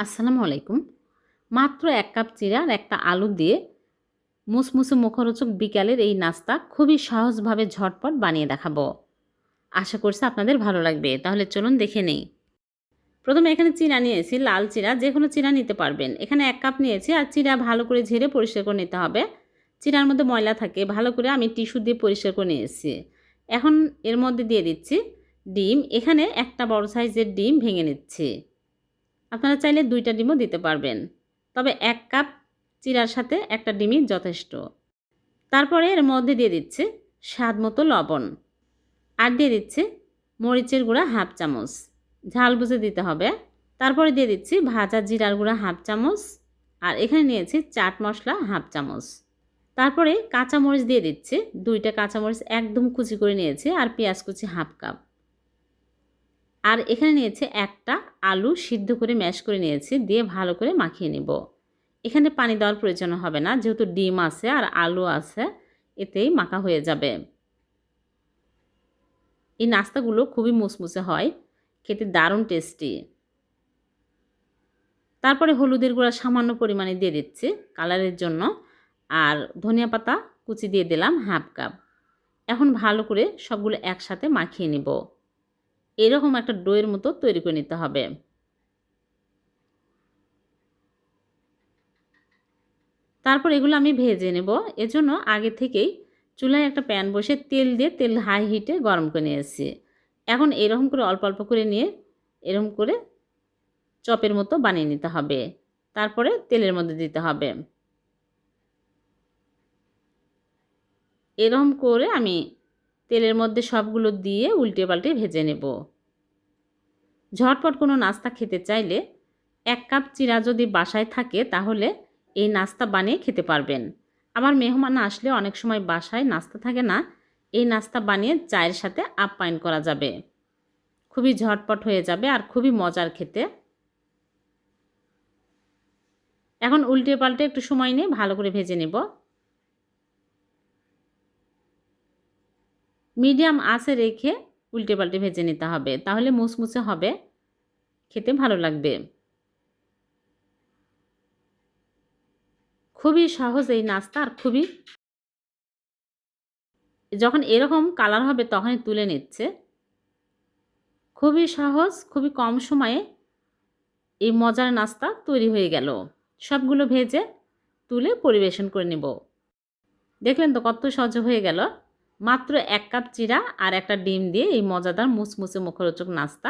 আসসালামু আলাইকুম। মাত্র ১ কাপ চিড়া আর একটা আলু দিয়ে মুসমুসে মুখরোচক বিকালের এই নাস্তা খুবই সহজভাবে ঝটপট বানিয়ে দেখাবো। আশা করছি আপনাদের ভালো লাগবে। তাহলে চলুন দেখে নেই। প্রথমে এখানে চিড়া নিয়েছি, লাল চিড়া, যেকোনো চিড়া নিতে পারবেন। এখানে ১ কাপ নিয়েছি আর চিড়া ভালো করে ঝেড়ে পরিষ্কার করে নিতে হবে। চিড়ার মধ্যে ময়লা থাকে, ভালো করে আমি টিস্যু দিয়ে পরিষ্কার করে নিয়েছি। এখন এর মধ্যে দিয়ে দিচ্ছি ডিম। এখানে একটা বড় সাইজের ডিম ভেঙে নিচ্ছি। আপনারা চাইলে ২টা ডিমও দিতে পারবেন, তবে ১ কাপ চিড়ার সাথে একটা ডিমই যথেষ্ট। তারপরে এর মধ্যে দিয়ে দিচ্ছি স্বাদ মতো লবণ, আর দিয়ে দিচ্ছি মরিচের গুঁড়া 1/2 চামচ, ঝাল বুঝে দিতে হবে। তারপরে দিয়ে দিচ্ছি ভাজা জিরার গুঁড়া 1/2 চামচ, আর এখানে নিয়েছি চাট মশলা 1/2 চামচ। তারপরে কাঁচামরিচ দিয়ে দিচ্ছি, 2টা কাঁচামরিচ একদম কুচি করে নিয়েছি, আর পেঁয়াজ কুচি 1/2 কাপ। আর এখানে নিয়েছি একটা আলু সিদ্ধ করে ম্যাশ করে নিয়েছি, দিয়ে ভালো করে মাখিয়ে নিব। এখানে পানি দেওয়ার প্রয়োজন হবে না, যেহেতু ডিম আছে আর আলু আছে, এতেই মাখা হয়ে যাবে। এই নাস্তাগুলো খুবই মুসমুসে হয়, খেতে দারুণ টেস্টি। তারপরে হলুদের গুঁড়া সামান্য পরিমাণে দিয়ে দিচ্ছি কালারের জন্য, আর ধনিয়া পাতা কুচি দিয়ে দিলাম 1/2 কাপ। এখন ভালো করে সবগুলো একসাথে মাখিয়ে নিব। এরকম একটা ডোয়ের মতো তৈরি করে নিতে হবে। তারপর এগুলো আমি ভেজে নেব। এজন্য আগে থেকেই চুলায় একটা প্যান বসে তেল দিয়ে তেল হাই হিটে গরম করে নিয়েছি। এখন এরকম করে অল্প অল্প করে নিয়ে এরকম করে চপের মতো বানিয়ে নিতে হবে। তারপরে তেলের মধ্যে দিতে হবে। এরকম করে আমি তেলের মধ্যে সবগুলো দিয়ে উল্টে পাল্টে ভেজে নেব। ঝটপট কোনো নাস্তা খেতে চাইলে 1 কাপ চিড়া যদি বাসায় থাকে তাহলে এই নাস্তা বানিয়ে খেতে পারবেন। আমার মেহমান আসলে অনেক সময় বাসায় নাস্তা থাকে না, এই নাস্তা বানিয়ে চায়ের সাথে আপ্যায়ন করা যাবে। খুবই ঝটপট হয়ে যাবে আর খুবই মজার খেতে। এখন উল্টে পাল্টে একটু সময় নিয়ে ভালো করে ভেজে নেব। মিডিয়াম আঁচে রেখে উল্টে পাল্টে ভেজে নিতে হবে, তাহলে মুচমুচে হবে, খেতে ভালো লাগবে। খুবই সহজ এই নাস্তা, আর যখন এরকম কালার হবে তখনই তুলে নিচ্ছে। খুবই সহজ, খুবই কম সময়ে এই মজার নাস্তা তৈরি হয়ে গেল। সবগুলো ভেজে তুলে পরিবেশন করে নেব। দেখলেন তো কত সহজ হয়ে গেল। মাত্র 1 কাপ চিড়া আর একটা ডিম দিয়ে এই মজাদার মুচমুচে মুখরোচক নাস্তা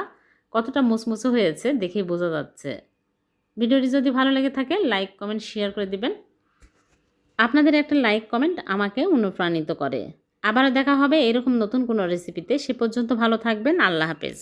কতটা মুচমুচে হয়েছে দেখেই বোঝা যাচ্ছে। ভিডিওটি যদি ভালো লেগে থাকে লাইক কমেন্ট শেয়ার করে দিবেন। আপনাদের একটা লাইক কমেন্ট আমাকে অনুপ্রাণিত করে। আবারও দেখা হবে এরকম নতুন কোনো রেসিপিতে। সে পর্যন্ত ভালো থাকবেন। আল্লাহ হাফেজ।